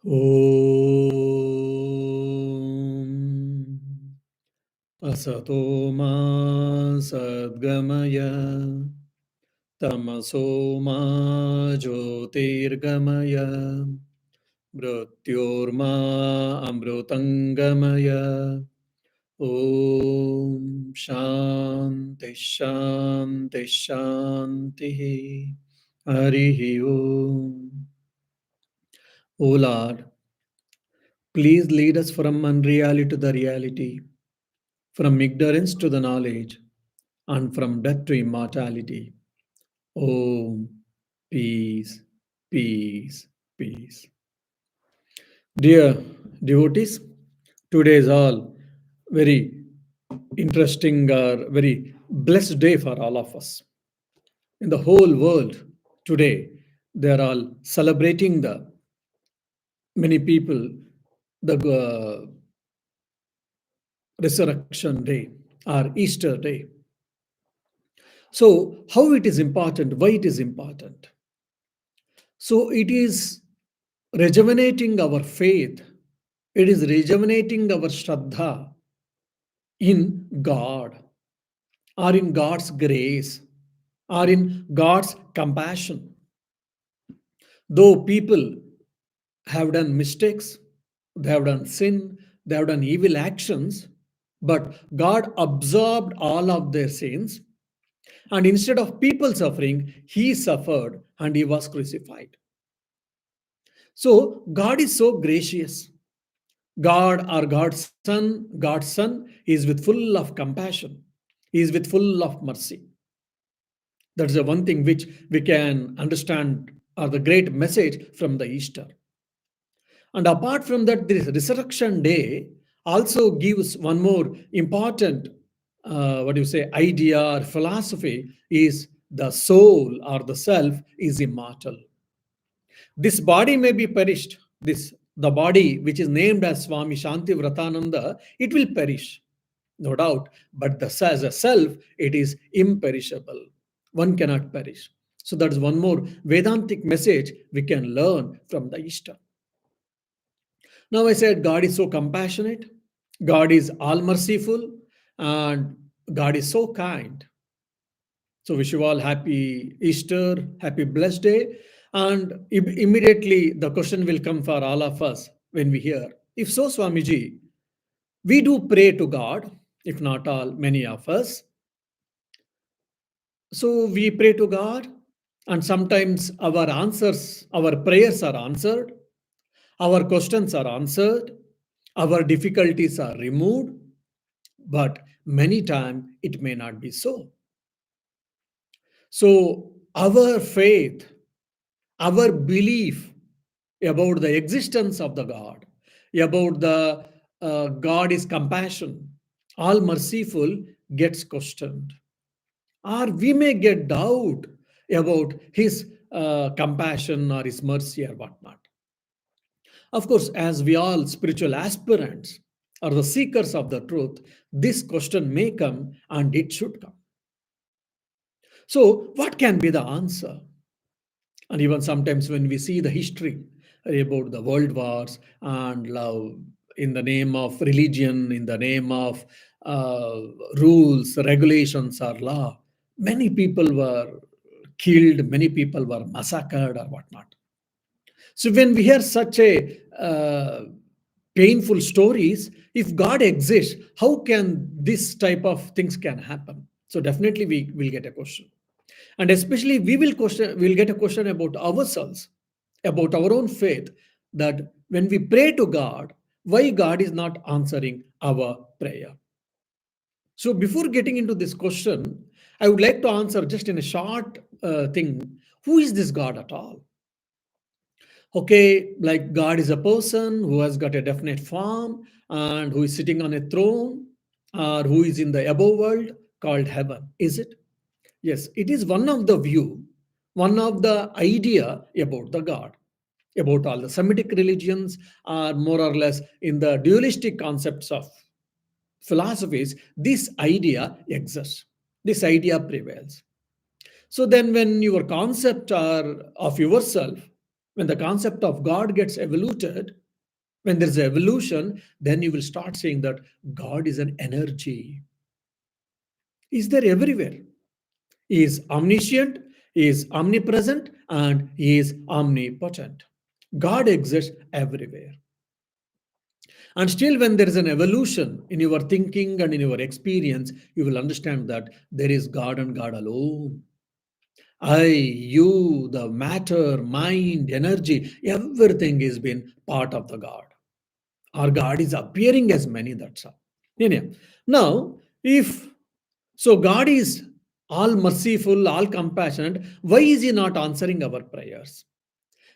Om Asato Ma Sadgamaya Tamaso Ma Jyotirgamaya Mrityorma Amrutangamaya Om Shanti Shanti Shanti Harihi Om. O Lord, please lead us from unreality to the reality, from ignorance to the knowledge, and from death to immortality. Om, peace, peace, peace. Dear devotees, today is all very interesting or very blessed day for all of us. In the whole world today, they are all celebrating the many people the resurrection day or Easter day. So, how it is important, why it is important? So, it is rejuvenating our faith, it is rejuvenating our Shraddha in God or in God's grace or in God's compassion. Though people have done mistakes, they have done sin, they have done evil actions, but God absorbed all of their sins. And instead of people suffering, he suffered and he was crucified. So God is so gracious. God or God's Son is with full of compassion. He is with full of mercy. That's the one thing which we can understand or the great message from the Easter. And apart from that, this resurrection day also gives one more important, idea or philosophy is the soul or the self is immortal. This body may be perished. The body which is named as Swami Shantivratananda, it will perish, no doubt. But as a self, it is imperishable. One cannot perish. So that's one more Vedantic message we can learn from the Easter. Now I said God is so compassionate, God is all merciful, and God is so kind. So wish you all happy Easter, happy blessed day. And immediately the question will come for all of us when we hear, if so, Swamiji, we do pray to God, if not all, many of us. So we pray to God, and sometimes our prayers are answered, our questions are answered, our difficulties are removed, but many times it may not be so. So our faith, our belief about the existence of the God, about the God is compassion, all merciful, gets questioned. Or we may get doubt about his compassion or his mercy or whatnot. Of course, as we all spiritual aspirants or the seekers of the truth, this question may come and it should come. So, what can be the answer? And even sometimes when we see the history about the world wars and love in the name of religion, in the name of uh, rules, regulations, or law, many people were killed, many people were massacred, or whatnot. So when we hear such a painful stories, if God exists, how can this type of things can happen? So definitely we will get a question, and especially we'll get a question about ourselves, about our own faith, that when we pray to God, why God is not answering our prayer. So before getting into this question, I would like to answer just in a short thing, who is this God at all? Okay, like God is a person who has got a definite form and who is sitting on a throne, or who is in the above world called heaven. Is it? Yes, it is one of the view, one of the idea about the God. About all the Semitic religions are more or less in the dualistic concepts of philosophies, this idea exists. This idea prevails. So then when your concept are of yourself, When the concept of God gets evoluted, when there's evolution, then you will start saying that God is an energy. Is there everywhere. He is omniscient, he is omnipresent, and he is omnipotent. God exists everywhere. And still, when there is an evolution in your thinking and in your experience, you will understand that there is God and God alone. I, you, the matter, mind, energy, everything has been part of the God. Our God is appearing as many, that's all. Anyhow, now, if so, God is all merciful, all compassionate. Why is He not answering our prayers?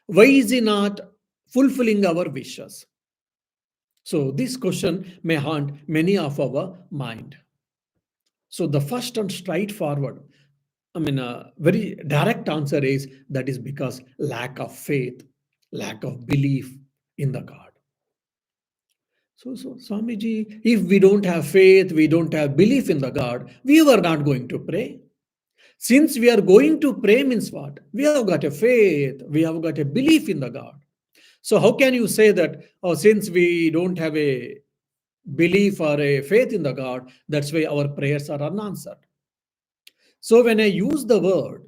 Why is He not fulfilling our wishes? So, this question may haunt many of our mind. So, the first and straightforward, very direct answer is that is because lack of faith, lack of belief in the God. So Swamiji, if we don't have faith, we don't have belief in the God, we were not going to pray. Since we are going to pray means what? We have got a faith, we have got a belief in the God. So how can you say that, oh, since we don't have a belief or a faith in the God, that's why our prayers are unanswered? So when I use the word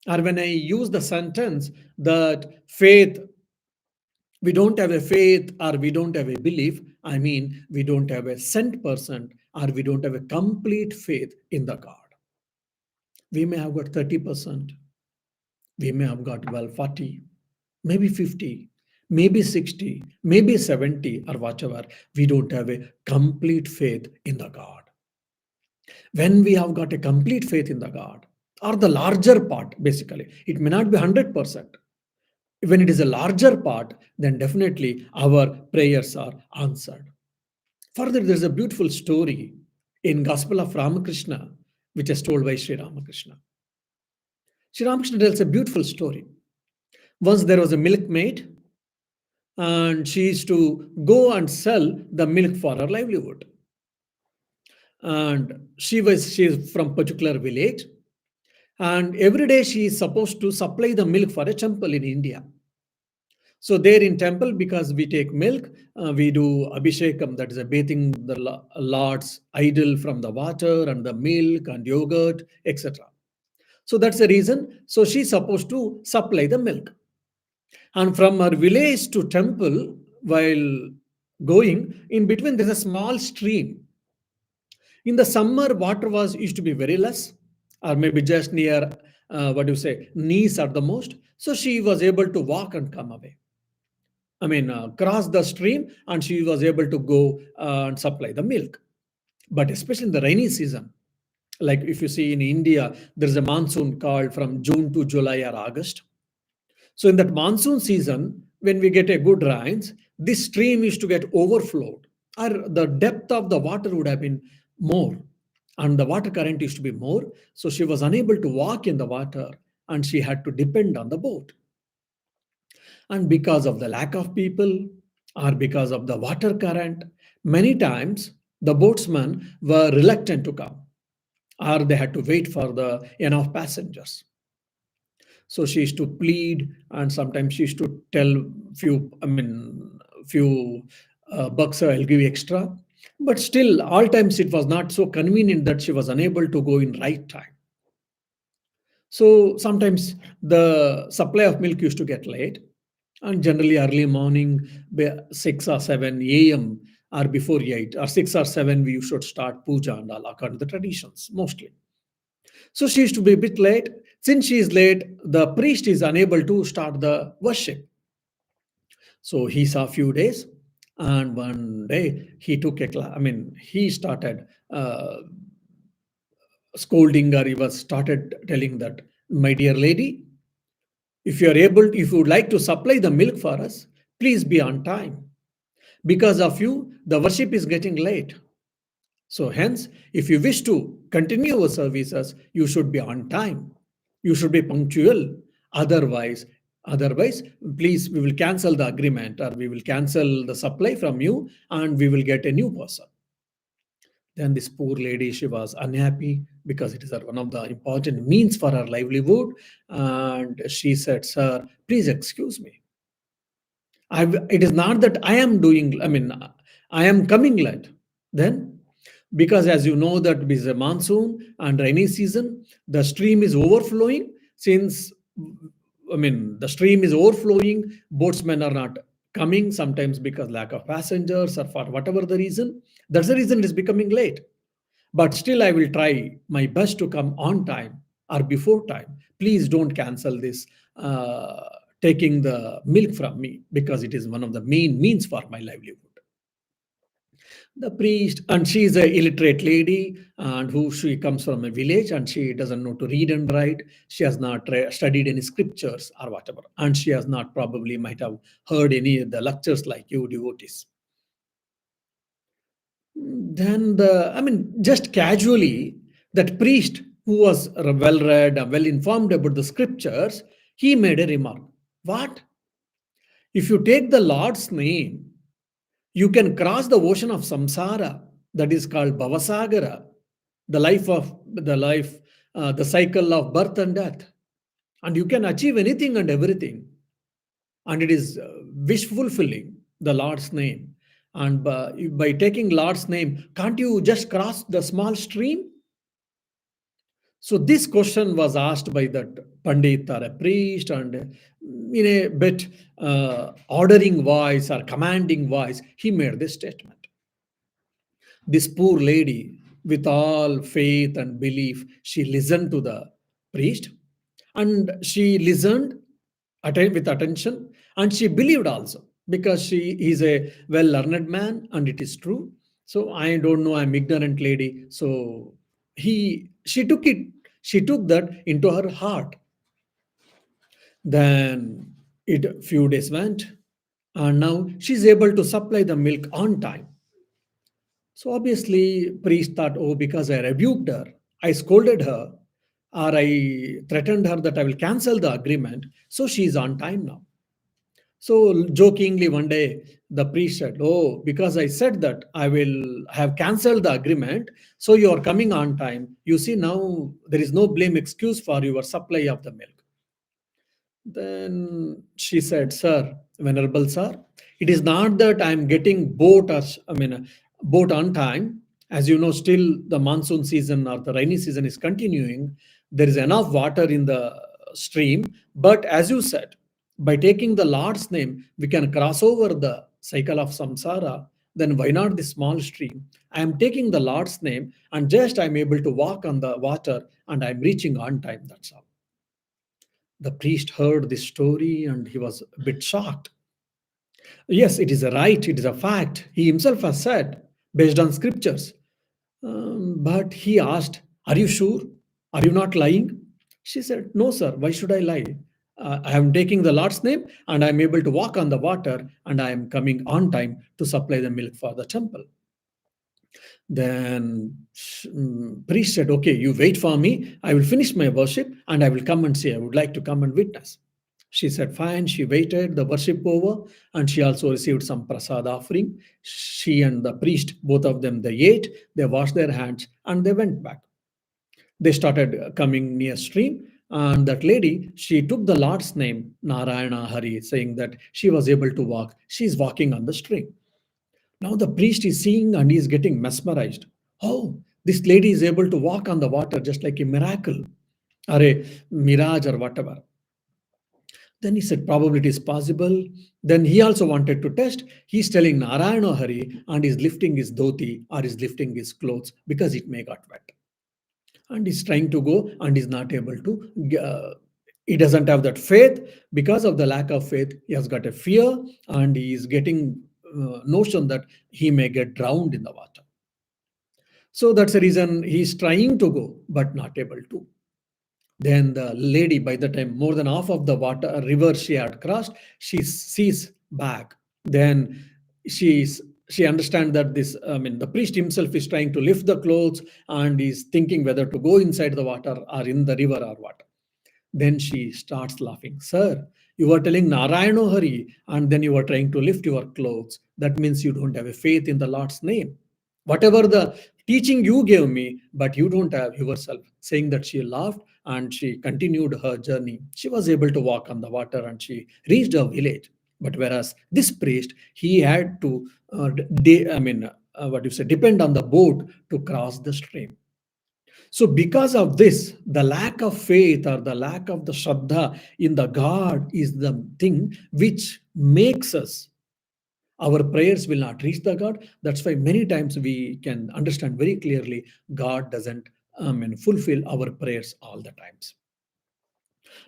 or when I use the sentence that faith, we don't have a faith or we don't have a belief, I mean, we don't have a cent percent or we don't have a complete faith in the God. We may have got 30%, we may have got, well, 40, maybe 50, maybe 60, maybe 70, or whatever. We don't have a complete faith in the God. When we have got a complete faith in the God, or the larger part, basically, it may not be 100%. When it is a larger part, then definitely our prayers are answered. Further, there's a beautiful story in Gospel of Ramakrishna, which is told by Sri Ramakrishna. Sri Ramakrishna tells a beautiful story. Once there was a milkmaid, and she used to go and sell the milk for her livelihood. And she is from particular village, and every day she is supposed to supply the milk for a temple in India. So there in temple, because we take milk, we do abhishekam, that is a bathing the Lord's idol from the water and the milk and yogurt, etc. So that's the reason. So she's supposed to supply the milk. And from her village to temple, while going, in between there's a small stream. In the summer, water was used to be very less, or maybe just near, what do you say, knees at the most. So she was able to walk and come away. Cross the stream, and she was able to go and supply the milk. But especially in the rainy season, like if you see in India, there's a monsoon called from June to July or August. So in that monsoon season, when we get a good rains, this stream used to get overflowed, or the depth of the water would have been more, and the water current used to be more. So she was unable to walk in the water, and she had to depend on the boat. And because of the lack of people, or because of the water current, many times the boatsmen were reluctant to come, or they had to wait for the enough passengers. So she used to plead, and sometimes she used to tell few bucks I'll give you extra. But still, all times it was not so convenient that she was unable to go in right time. So sometimes the supply of milk used to get late, and generally early morning, 6 or 7 a.m. or before 8 or 6 or 7, we should start puja and all according to the traditions mostly. So she used to be a bit late. Since she is late, the priest is unable to start the worship. So he saw a few days, and one day he took a class. He started scolding her. He was started telling that, my dear lady, if you would like to supply the milk for us, please be on time. Because of you, the worship is getting late. So hence, if you wish to continue your services, you should be on time. You should be punctual. Otherwise, please, we will cancel the agreement, or we will cancel the supply from you, and we will get a new person. Then this poor lady, she was unhappy because it is one of the important means for her livelihood. And she said, sir, please excuse me. It is not that I am doing, I mean, I am coming late. Then, because as you know that it is a monsoon and rainy season, the stream is overflowing. Since, I mean, the stream is overflowing, boatsmen are not coming sometimes because lack of passengers or for whatever the reason. That's the reason it is becoming late. But still, I will try my best to come on time or before time. Please don't cancel this taking the milk from me, because it is one of the main means for my livelihood. The priest, and she is a illiterate lady, and who she comes from a village, and she doesn't know to read and write. She has not studied any scriptures or whatever, and she has not probably might have heard any of the lectures like you devotees. Then I mean, just casually, that priest who was well read and well informed about the scriptures, he made a remark. What? If you take the Lord's name, you can cross the ocean of samsara, that is called Bhavasagara, the cycle of birth and death. And you can achieve anything and everything. And it is wish fulfilling, the Lord's name. And by taking Lord's name, can't you just cross the small stream? So this question was asked by that Pandit or a priest, and in a bit ordering voice or commanding voice, he made this statement. This poor lady, with all faith and belief, she listened to the priest, and she listened with attention, and she believed also, because she is a well learned man and it is true. So I don't know, I'm ignorant lady. So she took that into her heart. Then it few days went, and now she's able to supply the milk on time. So obviously, priest thought, oh, because I rebuked her, I scolded her, or I threatened her that I will cancel the agreement, so she is on time now. So jokingly one day, the priest said, oh, because I said that I will have cancelled the agreement, so you are coming on time. You see, now there is no blame excuse for your supply of the milk. Then she said, sir, venerable sir, it is not that I'm getting boat on time. As you know, still the monsoon season or the rainy season is continuing. There is enough water in the stream. But as you said, by taking the Lord's name, we can cross over the cycle of samsara. Then why not the small stream? I am taking the Lord's name, and just I'm able to walk on the water, and I'm reaching on time. That's all. The priest heard this story and he was a bit shocked. Yes, it is a right, it is a fact. He himself has said, based on scriptures. But he asked, are you sure? Are you not lying? She said, no, sir. Why should I lie? I am taking the Lord's name, and I am able to walk on the water, and I am coming on time to supply the milk for the temple. Then priest said, okay, you wait for me. I will finish my worship and I will come and see. I would like to come and witness. She said, fine. She waited the worship over, and she also received some prasad offering. She and the priest, both of them, they ate, they washed their hands, and they went back. They started coming near stream, and that lady, she took the Lord's name, Narayana Hari, saying that she was able to walk. She is walking on the stream. Now the priest is seeing and he is getting mesmerized. Oh, this lady is able to walk on the water just like a miracle or a mirage or whatever. Then he said, probably it is possible. Then he also wanted to test. He's telling Narayana Hari and is lifting his dhoti or is lifting his clothes because it may got wet. And he's trying to go and is not able to. He doesn't have that faith. Because of the lack of faith, he has got a fear and he is getting notion that he may get drowned in the water. So that's the reason he's trying to go but not able to. Then the lady, by the time more than half of the water river she had crossed, she sees back. Then she understands that this, I mean, the priest himself is trying to lift the clothes and is thinking whether to go inside the water or in the river or what. Then she starts laughing. Sir, you were telling Narayana Hari and then you were trying to lift your clothes. That means you don't have a faith in the Lord's name. Whatever the teaching you gave me, but you don't have yourself. Saying that, she laughed and she continued her journey. She was able to walk on the water and she reached her village. But whereas this priest, he had to, depend on the boat to cross the stream. So, because of this, the lack of faith or the lack of the Shraddha in the God is the thing which makes us, our prayers will not reach the God. That's why many times we can understand very clearly God doesn't fulfill our prayers all the times.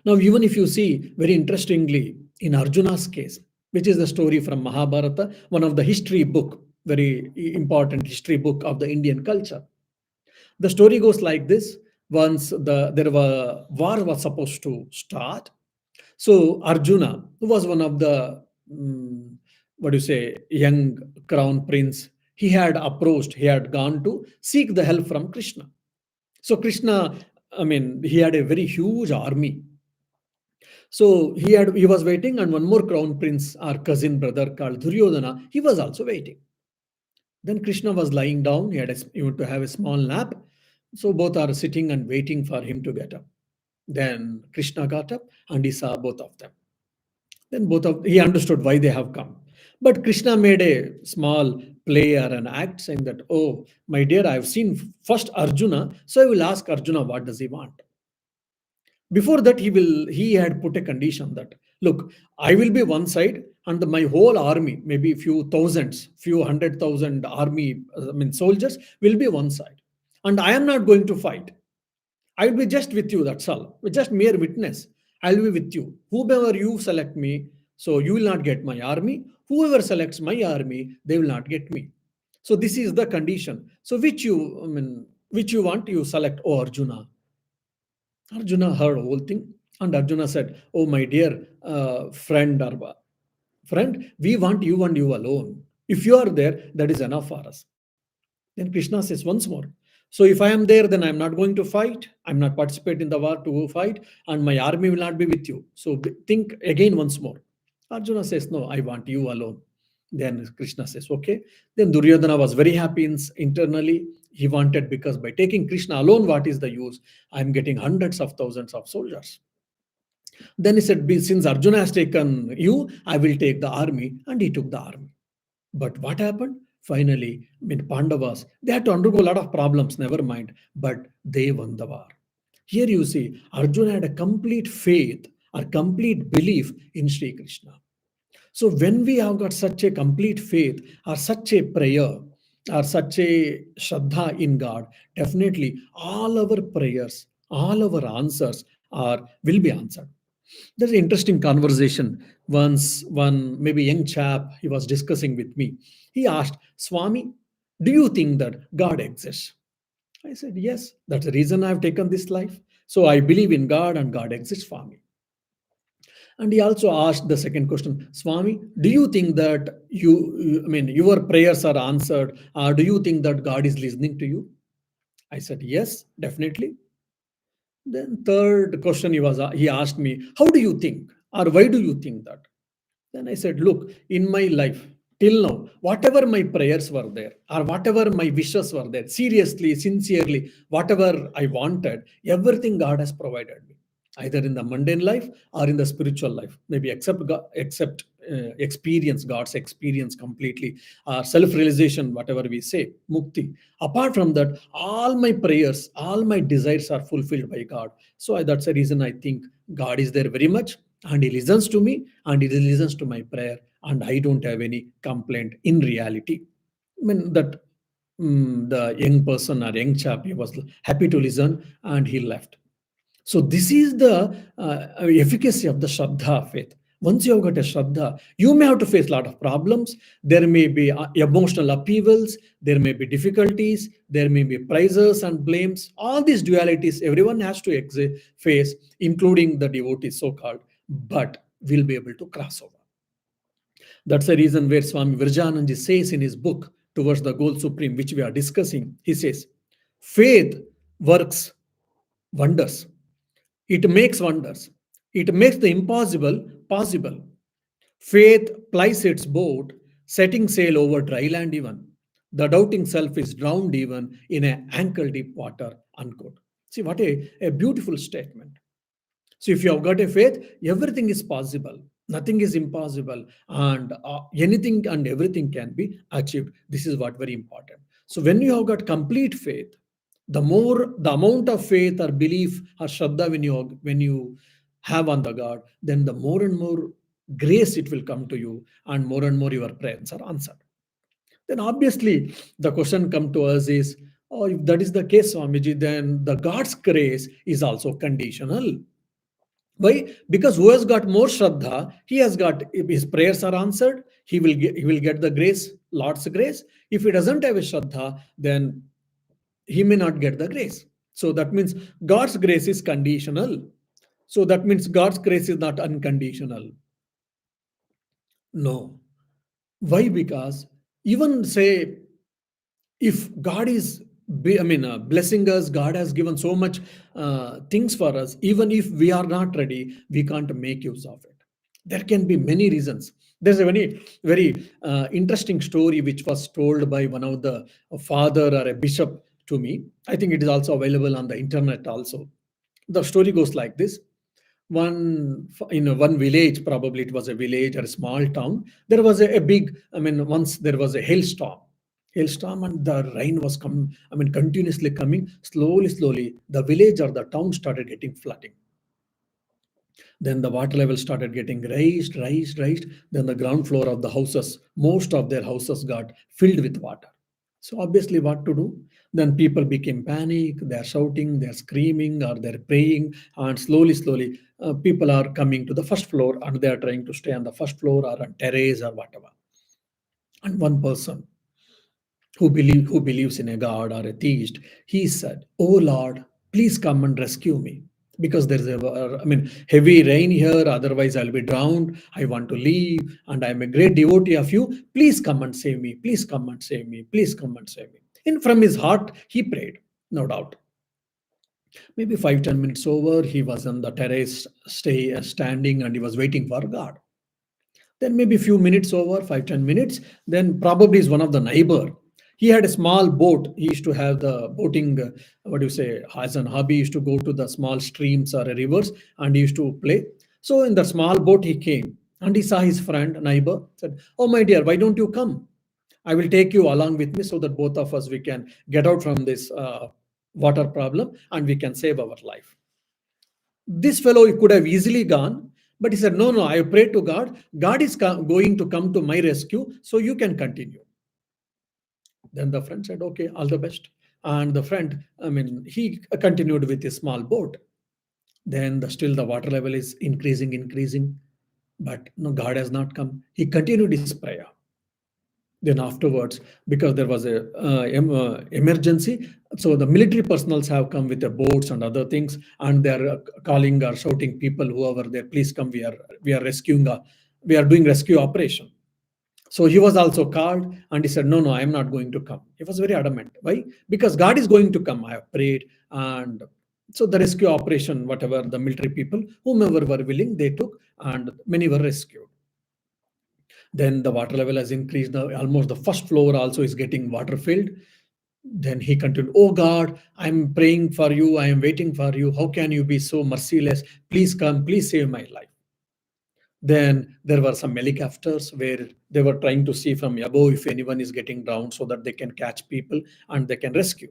Now, even if you see very interestingly in Arjuna's case, which is the story from Mahabharata, one of the history book, very important history book of the Indian culture. The story goes like this. Once there was war was supposed to start. So Arjuna, who was one of the young crown prince, he had gone to seek the help from Krishna. So Krishna, he had a very huge army. So he was waiting, and one more crown prince, our cousin brother called Duryodhana, he was also waiting. Then Krishna was lying down. He wanted to have a small nap. So both are sitting and waiting for him to get up. Then Krishna got up and he saw both of them. Then he understood why they have come. But Krishna made a small play or an act saying that, oh, my dear, I have seen first Arjuna, so I will ask Arjuna what does he want. Before that, he had put a condition that, look, I will be one side and my whole army, maybe few thousands, few 100,000 army, soldiers will be one side. And I am not going to fight. I will be just with you, that's all. With just mere witness. I will be with you. Whoever you select me, so you will not get my army. Whoever selects my army, they will not get me. So this is the condition. So which you want, you select, oh Arjuna. Arjuna heard the whole thing, and Arjuna said, oh my dear friend Arva, friend, we want you and you alone. If you are there, that is enough for us. Then Krishna says once more, so if I am there, then I am not going to fight. I am not participate in the war to fight, and my army will not be with you. So think again once more. Arjuna says, no, I want you alone. Then Krishna says, okay. Then Duryodhana was very happy internally. He wanted, because by taking Krishna alone, what is the use? I am getting hundreds of thousands of soldiers. Then he said, since Arjuna has taken you, I will take the army. And he took the army. But what happened? Finally, Pandavas, they had to undergo a lot of problems, never mind, but they won the war. Here you see, Arjuna had a complete faith or complete belief in Sri Krishna. So when we have got such a complete faith or such a prayer or such a shraddha in God, definitely all our prayers, all our answers will be answered. There's an interesting conversation. Once, one maybe young chap, he was discussing with me. He asked, Swami, do you think that God exists? I said, yes, that's the reason I've taken this life. So I believe in God and God exists for me. And he also asked the second question, Swami, do you think that your prayers are answered? Or do you think that God is listening to you? I said, yes, definitely. Then third question he asked me, how do you think? Or why do you think that? Then I said, look, in my life, till now, whatever my prayers were there, or whatever my wishes were there, seriously, sincerely, whatever I wanted, everything God has provided me, either in the mundane life or in the spiritual life. Maybe except experience, God's experience completely, self-realization, whatever we say, mukti. Apart from that, all my prayers, all my desires are fulfilled by God. So that's the reason I think God is there very much, and he listens to me, and he listens to my prayer, and I don't have any complaint in reality. That the young person or young chap, he was happy to listen, and he left. So this is the efficacy of the Shraddha faith. Once you have got a Shraddha, you may have to face a lot of problems. There may be emotional upheavals, there may be difficulties, there may be prizes and blames. All these dualities everyone has to face, including the devotees, so-called, but will be able to cross over. That's the reason where Swami Virjananji says in his book, Towards the Goal Supreme, which we are discussing, he says, faith works wonders. It makes wonders. It makes the impossible possible. Faith plies its boat, setting sail over dry land even. The doubting self is drowned even in an ankle deep water, unquote. See, what a beautiful statement. So if you have got a faith, everything is possible. Nothing is impossible, and anything and everything can be achieved. This is what very important. So when you have got complete faith, the amount of faith or belief or shraddha when you have on the God, then the more and more grace it will come to you, and more your prayers are answered. Then obviously the question come to us is, oh, if that is the case, Swamiji, then the God's grace is also conditional. Why? Because who has got more Shraddha, he has got, if his prayers are answered, he will get the grace, Lord's grace. If he doesn't have a Shraddha, then he may not get the grace. So that means God's grace is conditional. So that means God's grace is not unconditional. No. Why? Because even say, if God is blessing us, God has given so much things for us. Even if we are not ready, we can't make use of it. There can be many reasons. There's a very interesting story which was told by one of the a father or a bishop to me. I think it is also available on the internet also. The story goes like this. One village, probably it was a village or a small town, there was a big, once there was a hailstorm, and the rain was continuously coming. Slowly the village or the town started getting flooding. Then the water level started getting raised. Then the ground floor of the houses, most of their houses got filled with water. So obviously, what to do? Then people became panic. They're shouting, they're screaming, or they're praying, and slowly, people are coming to the first floor, and they are trying to stay on the first floor or on terrace or whatever. And one person who believes in a god or a theist, he said, "Oh Lord, please come and rescue me, because there's heavy rain here. Otherwise, I'll be drowned. I want to leave, and I'm a great devotee of you. Please come and save me. Please come and save me. Please come and save me." And from his heart, he prayed, no doubt. Maybe 5-10 minutes over, he was on the terrace, standing, and he was waiting for God. Then maybe a few minutes over, 5-10 minutes, then probably is one of the neighbor. He had a small boat. He used to have the boating, what do you say, as an hobby. He used to go to the small streams or rivers, and he used to play. So in the small boat he came, and he saw his friend, neighbor, said, "Oh my dear, why don't you come? I will take you along with me, so that both of us, we can get out from this water problem, and we can save our life." This fellow could have easily gone, but he said, "No, no, I pray to God. God is going to come to my rescue, so you can continue." Then the friend said, "Okay, all the best." And the friend, he continued with his small boat. Then still the water level is increasing, but no, God has not come. He continued his prayer. Then afterwards, because there was a emergency, so the military personals have come with the boats and other things, and they're calling or shouting people, whoever there, "Please come, we are rescuing, we are doing rescue operation." So he was also called, and he said, "No, no, I am not going to come." He was very adamant. Why? Because God is going to come. I have prayed. And so the rescue operation, whatever the military people, whomever were willing, they took, and many were rescued. Then the water level has increased. Almost the first floor also is getting water filled. Then he continued, "Oh God, I'm praying for you. I am waiting for you. How can you be so merciless? Please come. Please save my life." Then there were some helicopters where they were trying to see from above if anyone is getting drowned, so that they can catch people and they can rescue.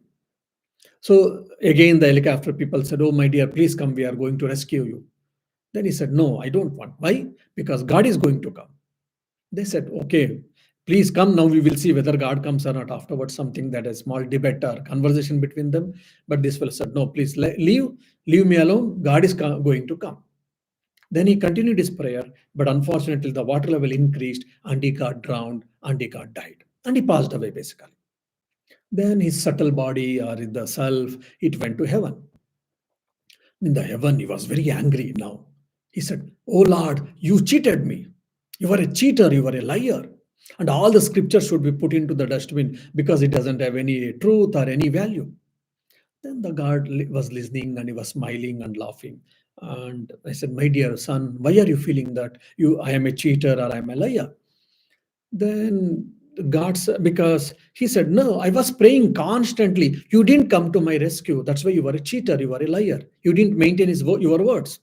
So again, the helicopter people said, "Oh my dear, please come. We are going to rescue you." Then he said, "No, I don't want." Why? Because God is going to come. They said, "Okay, please come. Now we will see whether God comes or not." Afterwards, something that a small debate or conversation between them. But this fellow said, "No, please leave me alone. God is going to come." Then he continued his prayer, but unfortunately, the water level increased, and he got drowned, and he got died, and he passed away basically. Then his subtle body, or the self, it went to heaven. In the heaven, he was very angry now. He said, "Oh Lord, you cheated me. You are a cheater, you are a liar. And all the scriptures should be put into the dustbin, because it doesn't have any truth or any value." Then the God was listening, and he was smiling and laughing. And I said, "My dear son, why are you feeling that I am a cheater or I am a liar?" Then God said, because he said, "No, I was praying constantly. You didn't come to my rescue. That's why you were a cheater. You were a liar. You didn't maintain your words."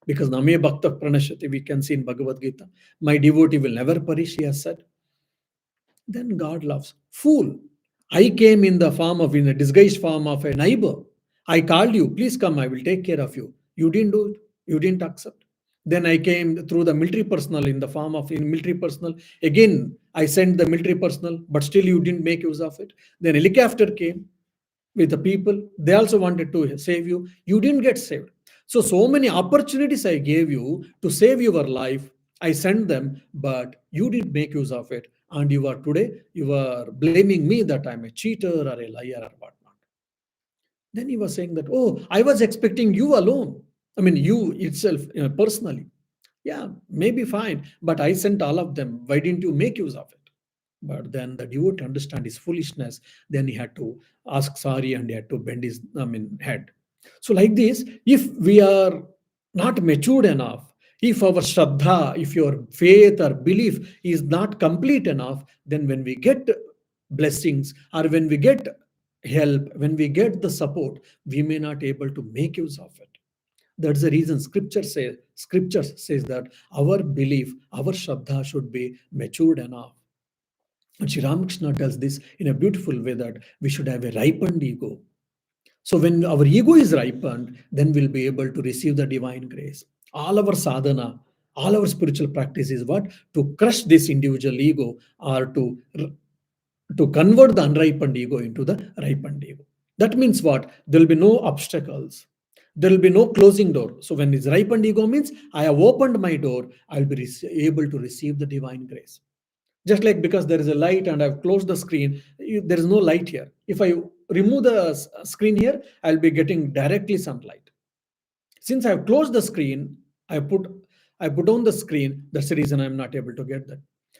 Because Name Bhakta Pranashati, we can see in Bhagavad Gita, my devotee will never perish, he has said. Then God loves. Fool. I came in the form of, in a disguised form of a neighbor. I called you, please come, I will take care of you. You didn't do it. You didn't accept. Then I came through the military personnel in the form of in military personnel. Again, I sent the military personnel, but still you didn't make use of it. Then helicopter came with the people. They also wanted to save you. You didn't get saved. So many opportunities I gave you to save your life. I sent them, but you didn't make use of it. And you are today, you are blaming me that I'm a cheater or a liar or whatnot. Then he was saying that, oh, I was expecting you alone. I mean, you itself, personally. Yeah, maybe fine, but I sent all of them. Why didn't you make use of it? But then the devotee understand his foolishness. Then he had to ask sorry and he had to bend his, head. So like this, if we are not matured enough, if our shraddha, if your faith or belief is not complete enough, then when we get blessings or when we get help, when we get the support, we may not able to make use of it. That's the reason scripture says that our belief, our shraddha should be matured enough. And Sri Ramakrishna tells this in a beautiful way that we should have a ripened ego. So when our ego is ripened, then we'll be able to receive the divine grace. All our sadhana, all our spiritual practice is what? To crush this individual ego or to convert the unripened ego into the ripened ego. That means what? There will be no obstacles. There will be no closing door. So when it's ripened ego means I have opened my door, I'll be able to receive the divine grace. Just like because there is a light and I've closed the screen, there is no light here. If I remove the screen here, I'll be getting directly sunlight. Since I've closed the screen, I put on the screen. That's the reason I'm not able to get that.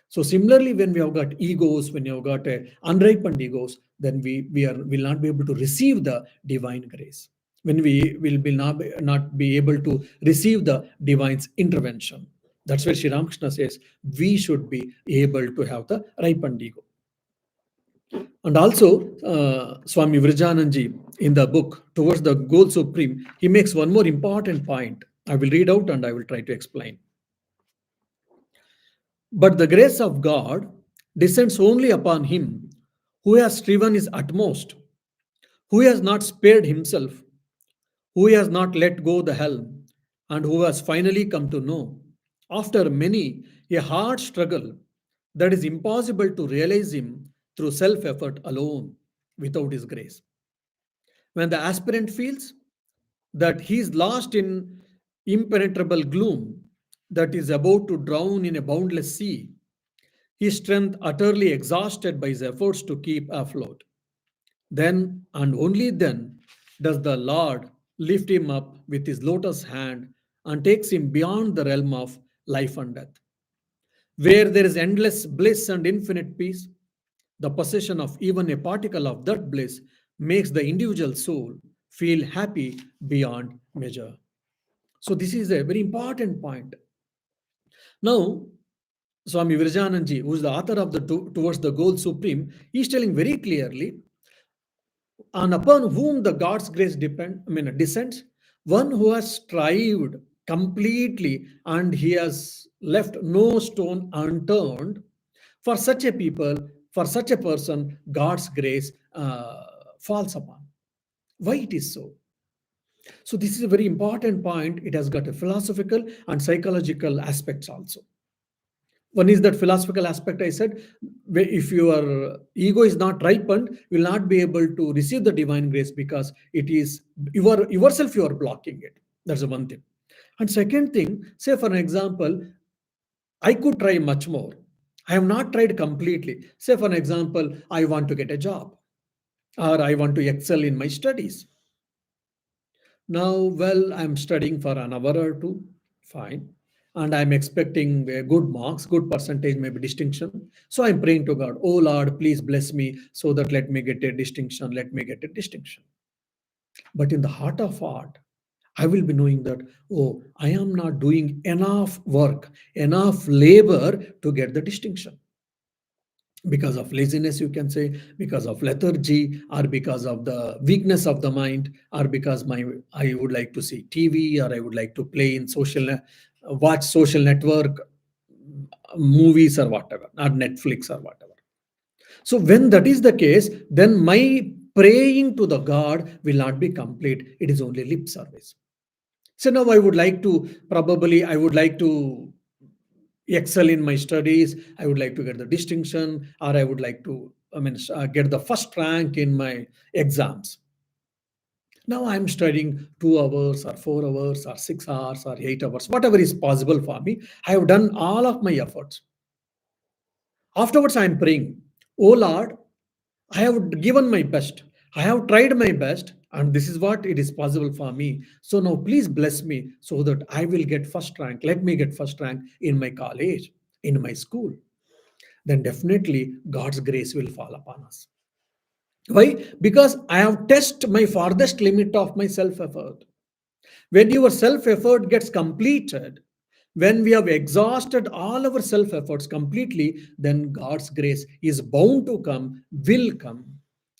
So similarly, when we have got egos, when you have got unripened egos, then we will not be able to receive the divine grace. When we will be not be able to receive the divine's intervention. That's where Sri Ramakrishna says we should be able to have the ripened ego. And also, Swami Vrijananji, in the book Towards the Goal Supreme, he makes one more important point. I will read out and I will try to explain. But the grace of God descends only upon him who has striven his utmost, who has not spared himself, who has not let go the helm, and who has finally come to know, after many a hard struggle, that is impossible to realize him through self effort alone without his grace. When the aspirant feels that he is lost in impenetrable gloom, that is about to drown in a boundless sea, his strength utterly exhausted by his efforts to keep afloat, then and only then does the Lord lift him up with his lotus hand and takes him beyond the realm of life and death, where there is endless bliss and infinite peace. The possession of even a particle of that bliss makes the individual soul feel happy beyond measure. So, this is a very important point. Now, Swami Virajananji, who is the author of the Towards the Goal Supreme, is telling very clearly, and upon whom the God's grace descends, one who has strived completely and he has left no stone unturned. For such a people, for such a person, God's grace falls upon. Why it is so? So this is a very important point. It has got a philosophical and psychological aspects also. One is that philosophical aspect I said, if your ego is not ripened, you will not be able to receive the divine grace because it is yourself you are blocking it. That's the one thing. And second thing, say for an example, I could try much more. I have not tried completely. Say for an example, I want to get a job or I want to excel in my studies. Now, well, I'm studying for an hour or two, fine. And I'm expecting good marks, good percentage, maybe distinction. So I'm praying to God, oh Lord, please bless me so that let me get a distinction, let me get a distinction. But in the heart of heart, I will be knowing that, oh, I am not doing enough work, enough labor to get the distinction. because of laziness, you can say, because of lethargy, or because of the weakness of the mind, or because my I would like to see TV, or I would like to play in watch social network movies, or whatever, or Netflix, or whatever. So when that is the case, then my praying to the God will not be complete. It is only lip service. So now I would like to excel in my studies. I would like to get the distinction, or I would like to, get the first rank in my exams. Now I'm studying 2 hours, or 4 hours, or 6 hours, or 8 hours, whatever is possible for me. I have done all of my efforts. Afterwards, I'm praying, Oh Lord, I have given my best. I have tried my best, and this is what it is possible for me. So now please bless me so that I will get first rank. Let me get first rank in my college, in my school. Then definitely God's grace will fall upon us. Why? Because I have tested my farthest limit of my self effort. When your self effort gets completed, when we have exhausted all our self efforts completely, then God's grace is bound to come, will come.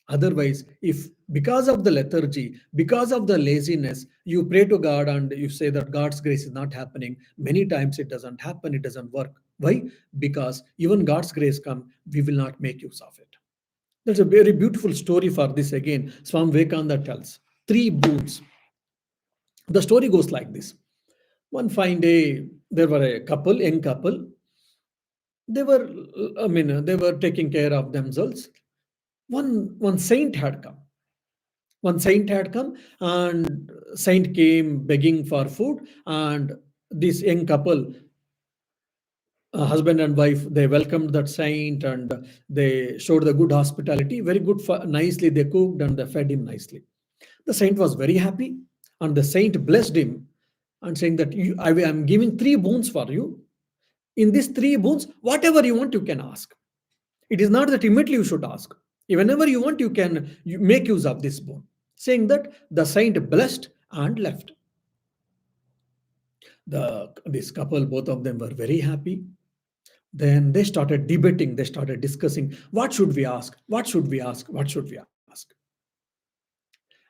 Otherwise, if because of the lethargy, because of the laziness, you pray to God and you say that God's grace is not happening, many times it doesn't happen, it doesn't work. Why? Because even God's grace come, we will not make use of it. There's a very beautiful story for this again. Swami Vivekananda tells three boons. The story goes like this. One fine day, there were a couple, young couple. They were, they were taking care of themselves. One saint had come. One saint had come, and saint came begging for food. And this young couple, husband and wife, they welcomed that saint, and they showed the good hospitality. Very good, nicely they cooked and they fed him nicely. The saint was very happy, and the saint blessed him and saying that I am giving three boons for you. In these three boons, whatever you want, you can ask. It is not that immediately you should ask. Whenever you want, you make use of this boon. Saying that, the saint blessed and left. This couple, both of them were very happy. Then they started debating, they started discussing, what should we ask? What should we ask? What should we ask?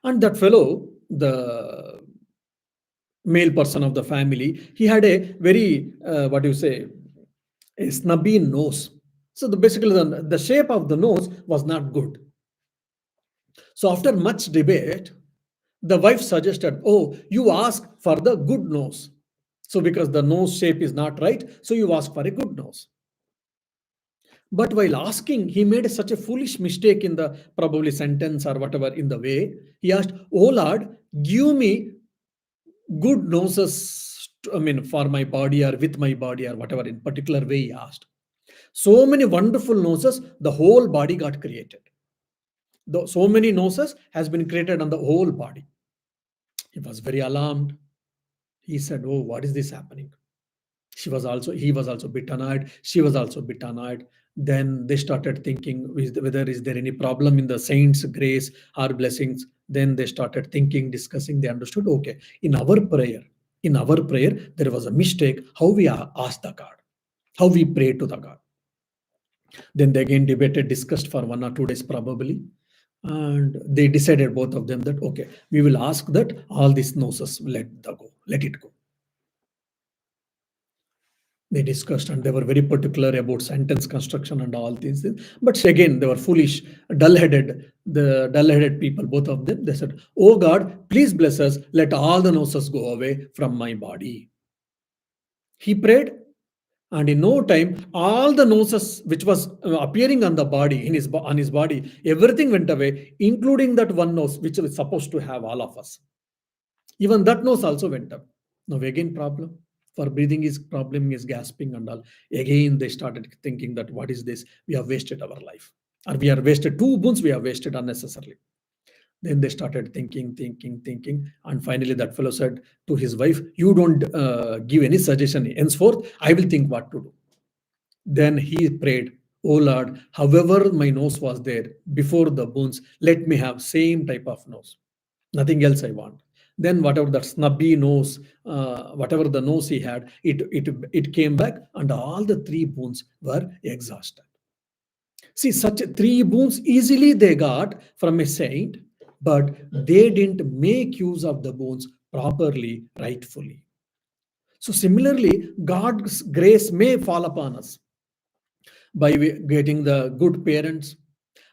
And that fellow, the male person of the family, he had a very, what do you say, a snubby nose. So basically, the shape of the nose was not good. So after much debate, the wife suggested, oh, you ask for the good nose. So because the nose shape is not right, so you ask for a good nose. But while asking, he made such a foolish mistake in the probably sentence or whatever in the way. He asked, oh Lord, give me good noses, for my body or with my body or whatever in particular way he asked. So many wonderful noses, the whole body got created. So many noses has been created on the whole body. He was very alarmed. He said, oh, what is this happening? He was also a bit annoyed. She was also a bit annoyed. Then they started thinking whether is there any problem in the saints' grace or blessings. Then they started thinking, discussing. They understood, okay, in our prayer, there was a mistake. How we asked the God, how we pray to the God. Then they again debated, discussed for 1 or 2 days probably. And they decided, both of them, that okay, we will ask that all these noses let it go. They discussed and they were very particular about sentence construction and all these things. But again, they were foolish, dull-headed people, both of them. They said, oh God, please bless us, let all the noses go away from my body. He prayed, and in no time, all the noses which was appearing on the body, on his body, everything went away, including that one nose which was supposed to have all of us. Even that nose also went up. Now again problem. For breathing is problem is gasping and all. Again they started thinking that what is this? We have wasted our life. Or we are wasted 2 boons, we have wasted unnecessarily. Then they started thinking. And finally that fellow said to his wife, you don't give any suggestion. Henceforth, I will think what to do. Then he prayed, oh Lord, however my nose was there before the boons, let me have same type of nose. Nothing else I want. Then whatever that snubby nose, whatever the nose he had, it came back, and all the three boons were exhausted. See, such three boons easily they got from a saint, but they didn't make use of the boons properly, rightfully. So, similarly, God's grace may fall upon us by getting the good parents,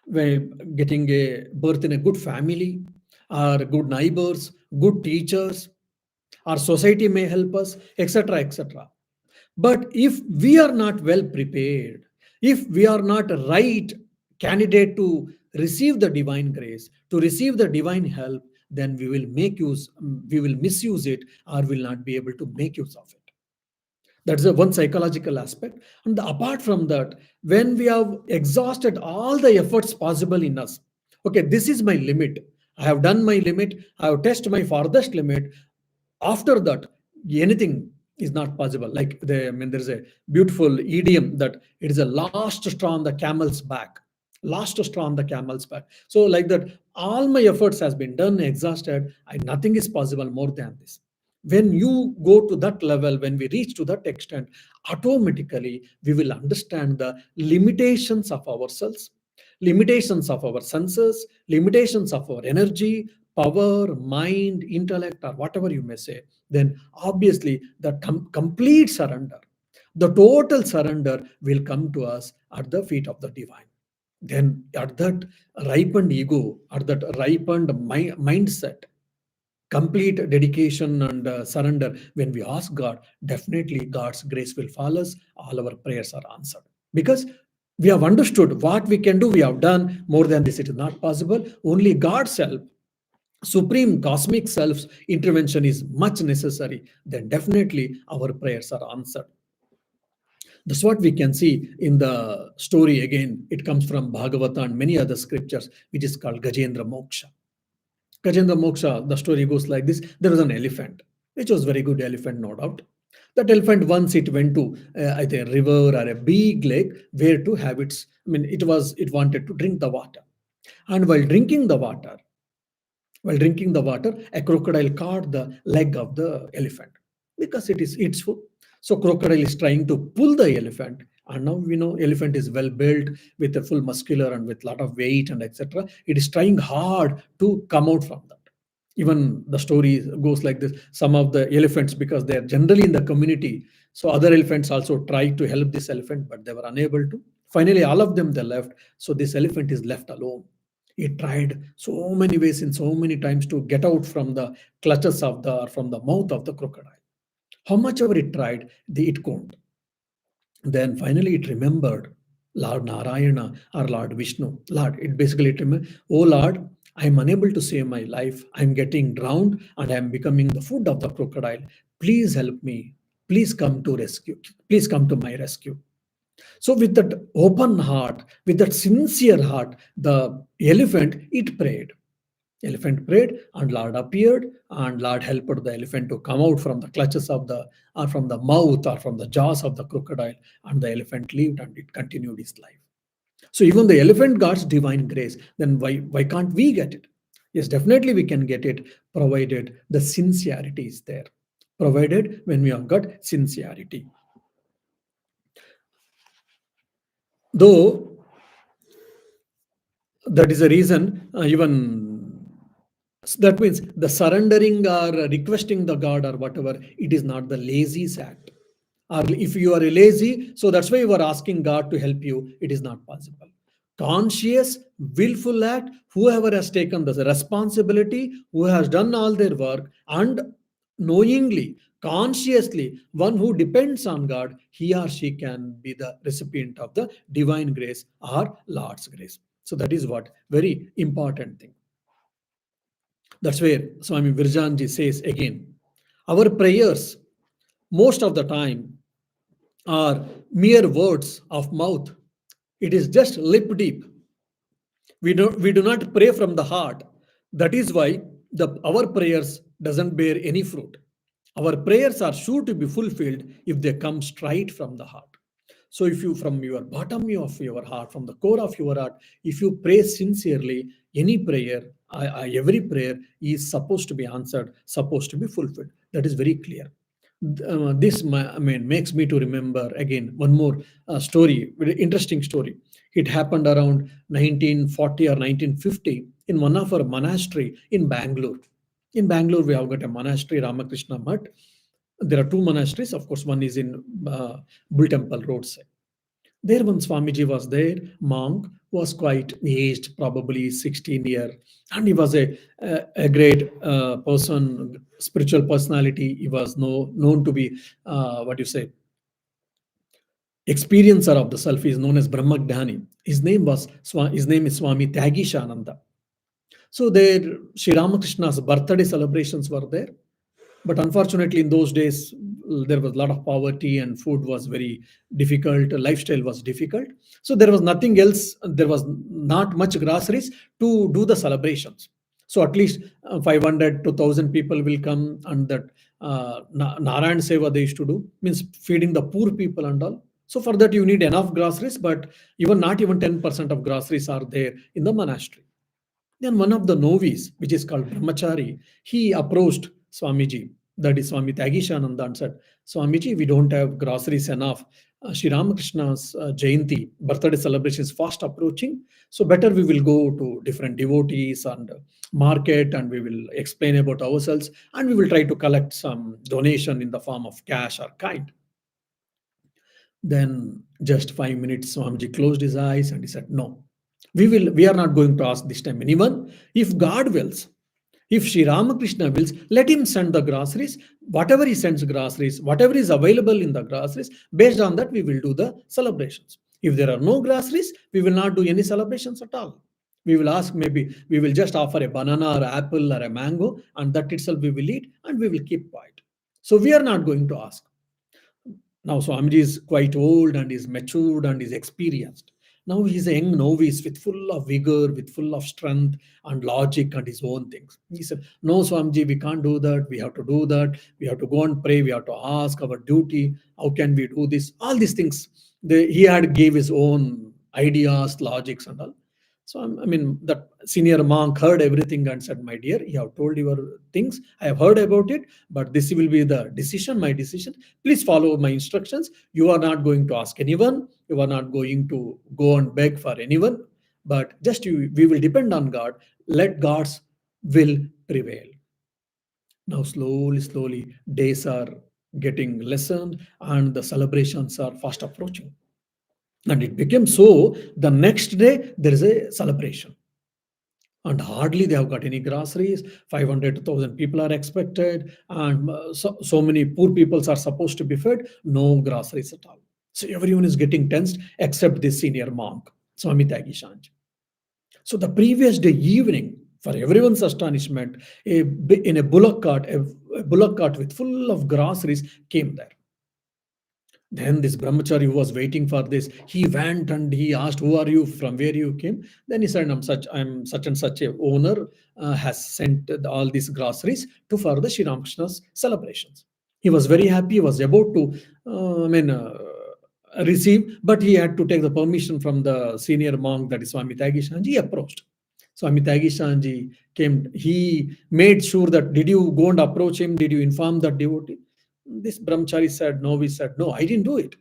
by getting a birth in a good family, or good neighbors, good teachers, our society may help us, etc. etc. But if we are not well prepared, if we are not a right candidate to receive the divine grace, to receive the divine help, then we will misuse it, or will not be able to make use of it. That's the one psychological aspect. And apart from that, when we have exhausted all the efforts possible in us, okay, this is my limit. I have done my limit. I have tested my farthest limit. After that, anything is not possible. Like there's a beautiful idiom that it is a last straw on the camel's back. Last straw on the camel's back. So like that, all my efforts has been done, exhausted. Nothing is possible more than this. When you go to that level, when we reach to that extent, automatically we will understand the limitations of ourselves, limitations of our senses, limitations of our energy, power, mind, intellect, or whatever you may say. Then obviously the complete surrender, the total surrender will come to us at the feet of the divine. Then at that ripened ego, at that ripened mindset, complete dedication and surrender, when we ask God, definitely God's grace will follow us. All our prayers are answered because we have understood what we can do. We have done more than this. It is not possible. Only God's help, supreme cosmic self's intervention is much necessary. Then definitely our prayers are answered. That's what we can see in the story. Again, it comes from Bhagavata and many other scriptures, which is called Gajendra Moksha. Gajendra Moksha, the story goes like this. There was an elephant, which was very good elephant, no doubt. That elephant, once it went to either a river or a big lake, where to have its, it wanted to drink the water. And while drinking the water, a crocodile caught the leg of the elephant because it is its food. So crocodile is trying to pull the elephant, and now we know elephant is well built with a full muscular and with lot of weight and etc. It is trying hard to come out from that. Even the story goes like this: some of the elephants, because they are generally in the community, so other elephants also tried to help this elephant, but they were unable to. Finally, all of them they left. So this elephant is left alone. He tried so many ways and so many times to get out from the clutches of the, from the mouth of the crocodile. How much ever it tried, it couldn't. Then finally it remembered Lord Narayana or Lord Vishnu. Lord, it basically remembered, oh Lord, I am unable to save my life. I am getting drowned and I am becoming the food of the crocodile. Please help me. Please come to rescue. Please come to my rescue. So with that open heart, with that sincere heart, the elephant, it prayed. Elephant prayed and Lord appeared and Lord helped the elephant to come out from the clutches of the, or from the mouth or from the jaws of the crocodile, and the elephant lived and it continued his life. So even the elephant got divine grace. Then why can't we get it? Yes, definitely we can get it, provided the sincerity is there. Provided when we have got sincerity. Though that is a reason, even that means the surrendering or requesting the God or whatever, it is not the lazy act. Or if you are lazy, so that's why you are asking God to help you, it is not possible. Conscious, willful act, whoever has taken the responsibility, who has done all their work, and knowingly, consciously, one who depends on God, he or she can be the recipient of the divine grace or Lord's grace. So that is what very important thing. That's where Swami Virjanji says again, our prayers most of the time are mere words of mouth. It is just lip deep. We do not pray from the heart. That is why our prayers doesn't bear any fruit. Our prayers are sure to be fulfilled if they come straight from the heart. So if you, from your bottom of your heart, from the core of your heart, if you pray sincerely, any prayer, every prayer is supposed to be answered, supposed to be fulfilled. That is very clear. This makes me to remember again one more story, very interesting story. It happened around 1940 or 1950 in one of our monastery in Bangalore. In Bangalore, we have got a monastery, Ramakrishna Mutt. There are two monasteries. Of course, one is in Bull Temple roadside. There one Swamiji was there, monk, was quite aged, probably 16 year, and he was a great person, spiritual personality. He was known to be, what you say, experiencer of the self. He is known as Brahmagnani. His name is Swami Tyagishananda. So there, Sri Ramakrishna's birthday celebrations were there. But unfortunately, in those days, there was a lot of poverty and food was very difficult. Lifestyle was difficult. So there was nothing else. There was not much groceries to do the celebrations. So at least 500 to 1,000 people will come, and that Narayan Seva they used to do, means feeding the poor people and all. So for that you need enough groceries, but even not even 10% of groceries are there in the monastery. Then one of the novice, which is called Brahmachari, he approached Swamiji, that is Swami Tyagishananda, and said, Swamiji, we don't have groceries enough. Sri Ramakrishna's Jayanti, birthday celebration is fast approaching. So better we will go to different devotees and market, and we will explain about ourselves, and we will try to collect some donation in the form of cash or kind. Then just 5 minutes, Swamiji closed his eyes and he said, no, we are not going to ask this time anyone. If God wills, if Sri Ramakrishna wills, let him send the groceries. Whatever he sends groceries, whatever is available in the groceries, based on that, we will do the celebrations. If there are no groceries, we will not do any celebrations at all. We will ask, maybe we will just offer a banana or apple or a mango, and that itself we will eat, and we will keep quiet. So we are not going to ask. Now Swamiji is quite old and is matured and is experienced. Now he's a young novice with full of vigor, with full of strength and logic and his own things. He said, no, Swamiji, we can't do that. We have to do that. We have to go and pray. We have to ask our duty. How can we do this? All these things. He had gave his own ideas, logics and all. So I mean, that senior monk heard everything and said, my dear, you have told your things. I have heard about it, but this will be the decision, my decision. Please follow my instructions. You are not going to ask anyone. You are not going to go and beg for anyone, but just we will depend on God. Let God's will prevail. Now slowly, days are getting lessened and the celebrations are fast approaching. And it became so, the next day there is a celebration. And hardly they have got any groceries. 500 to 1,000 people are expected, and so many poor peoples are supposed to be fed. No groceries at all. So everyone is getting tensed except this senior monk, Swami Tyagishanji. So the previous day evening, for everyone's astonishment, in a bullock cart with full of groceries came there. Then this brahmachari who was waiting for this, he went and he asked, "Who are you? From where you came?" Then he said, I'm such and such a owner has sent all these groceries to further Sri Ramakrishna's celebrations." He was very happy. He was about to, receive, but he had to take the permission from the senior monk, that is Swami Tyagishanji. He approached. Swami Tyagishanji came. He made sure that, did you go and approach him? Did you inform that devotee? This brahmachari said, no. We said, no, I didn't do it.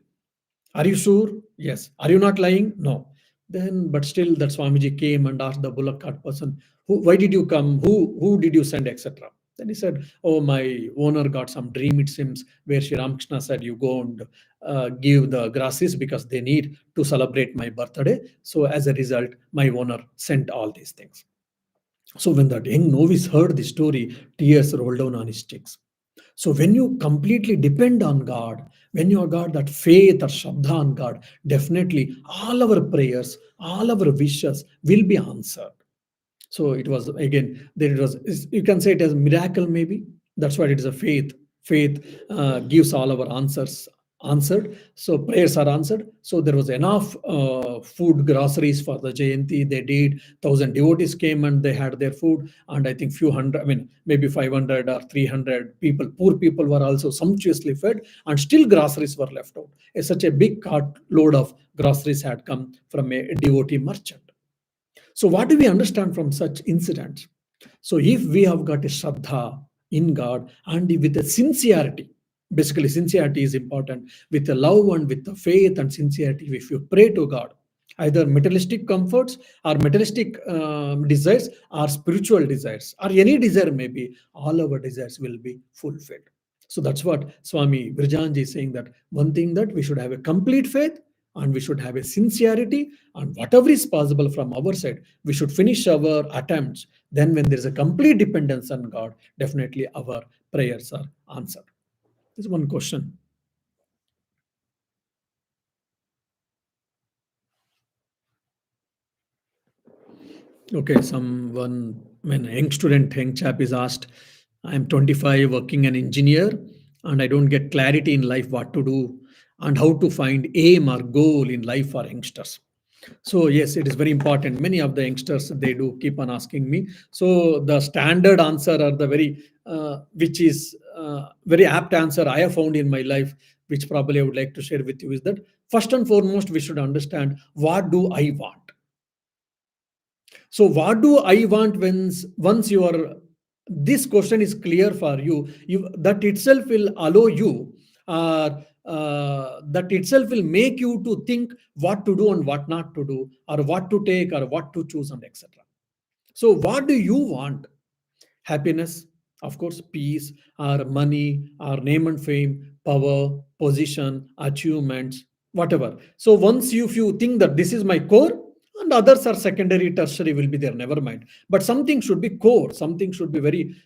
Are you sure? Yes. Are you not lying? No. Then, but still, that Swamiji came and asked the bullock cart person, why did you come? Who did you send, etc. Then he said, oh, my owner got some dream, it seems, where Sri Ramakrishna said, you go and give the grasses because they need to celebrate my birthday. So as a result, my owner sent all these things. So when that young novice heard the story, tears rolled down on his cheeks. So when you completely depend on God, when you have got that faith or Shraddha on God, definitely all our prayers, all our wishes will be answered. So it was, again, there it was, you can say it as miracle maybe. That's why it is a faith. Faith gives all our answers answered. So prayers are answered. So there was enough food, groceries for the Jayanti. They did. 1,000 devotees came and they had their food. And I think few hundred, I mean, maybe 500 or 300 people, poor people were also sumptuously fed, and still groceries were left out. Such a big cart load of groceries had come from a devotee merchant. So what do we understand from such incidents? So if we have got a Shraddha in God and with a sincerity, basically sincerity is important, with the love and with the faith and sincerity, if you pray to God, either materialistic comforts or materialistic desires or spiritual desires or any desire maybe, all our desires will be fulfilled. So that's what Swami Brijanji is saying, that one thing that we should have a complete faith and we should have a sincerity, and whatever is possible from our side, we should finish our attempts. Then, when there is a complete dependence on God, definitely our prayers are answered. This is one question. Okay, someone, when a young student, young chap is asked, I am 25, working an engineer, and I don't get clarity in life what to do and how to find aim or goal in life for youngsters. So yes, it is very important. Many of the youngsters, they do keep on asking me. So the standard answer, or the very which is very apt answer I have found in my life, which probably I would like to share with you, is that first and foremost we should understand what do I want. So what do I want? Once your this question is clear for you, you that itself will allow you, that itself will make you to think what to do and what not to do, or what to take or what to choose, and etc. So what do you want? Happiness, of course, peace, or money, or name and fame, power, position, achievements, whatever. So once if you think that this is my core, and others are secondary, tertiary will be there, never mind. But something should be core, something should be very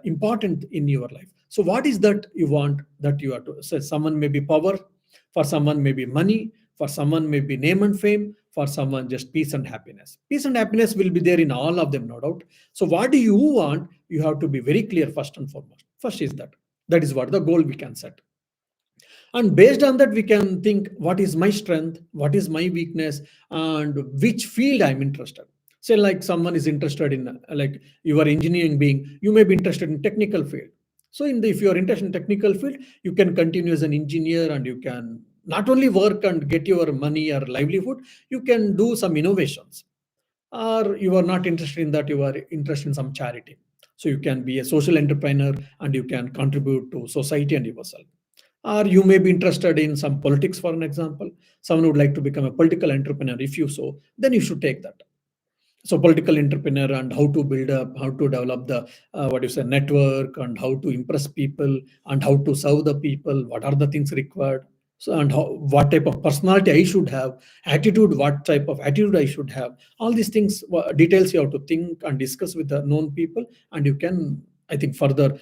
important in your life. So what is that you want, that you are to say? Someone may be power, for someone may be money, for someone may be name and fame, for someone just peace and happiness. Peace and happiness will be there in all of them, no doubt. So what do you want? You have to be very clear first and foremost. First is that. That is what the goal we can set. And based on that, we can think what is my strength, what is my weakness, and which field I'm interested. Say like someone is interested in, like you are engineering being, you may be interested in technical field. So if you are interested in technical field, you can continue as an engineer, and you can not only work and get your money or livelihood, you can do some innovations. Or you are not interested in that, you are interested in some charity, so you can be a social entrepreneur and you can contribute to society and yourself. Or you may be interested in some politics, for an example. Someone would like to become a political entrepreneur. If you so, then you should take that. So political entrepreneur, and how to build up, how to develop the what you say network, and how to impress people, and how to serve the people, what are the things required. So, and how, what type of personality I should have, attitude, what type of attitude I should have, all these things, details you have to think and discuss with the known people, and you can, I think, further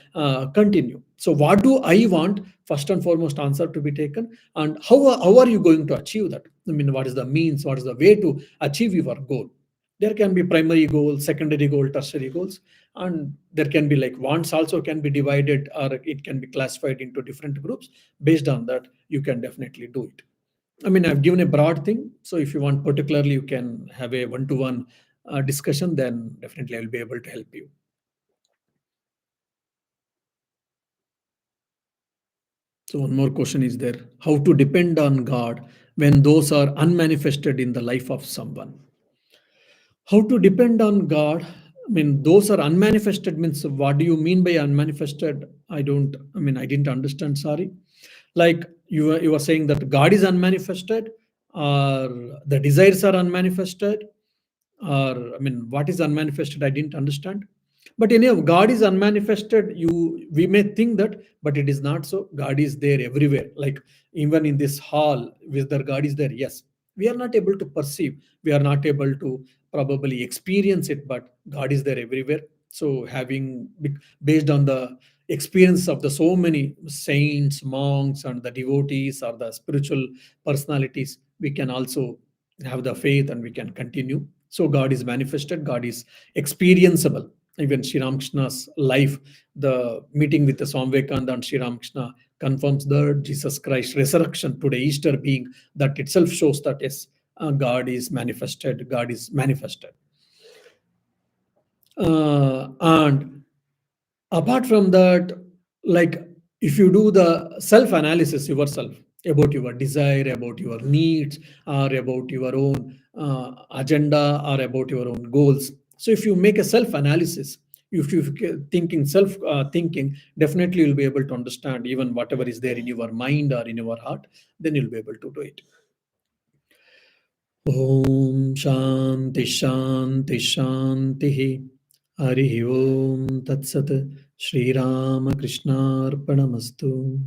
continue. So what do I want? First and foremost answer to be taken. And how are you going to achieve that? I mean, what is the means, what is the way to achieve your goal? There can be primary goals, secondary goal, tertiary goals, and there can be like wants also can be divided, or it can be classified into different groups. Based on that, you can definitely do it. I mean, I've given a broad thing, so if you want particularly, you can have a one-to-one discussion, then definitely I'll be able to help you. So one more question is there: how to depend on God when those are unmanifested in the life of someone? How to depend on God? I mean, those are unmanifested means, what do you mean by unmanifested? I don't, I mean, I didn't understand, sorry. Like you were saying that God is unmanifested, or the desires are unmanifested, or I mean, what is unmanifested? I didn't understand. But anyhow, God is unmanifested. We may think that, but it is not so. God is there everywhere. Like even in this hall, whether God is there, yes. We are not able to perceive. We are not able to probably experience it, but God is there everywhere. So based on the experience of the so many saints, monks, and the devotees, or the spiritual personalities, we can also have the faith and we can continue. So God is manifested, God is experienceable. Even Sri Ramakrishna's life, the meeting with the Swami Vivekananda and Sri Ramakrishna confirms that Jesus Christ resurrection today, Easter being, that itself shows that yes, God is manifested, God is manifested. And apart from that, like if you do the self analysis yourself about your desire, about your needs, or about your own agenda, or about your own goals, so if you make a self analysis, if you thinking self thinking, definitely you'll be able to understand even whatever is there in your mind or in your heart, then you'll be able to do it. ॐ शान्ति शान्ति शान्तिः। हरिः ॐ तत्सत्। श्रीरामकृष्णार्पणमस्तु।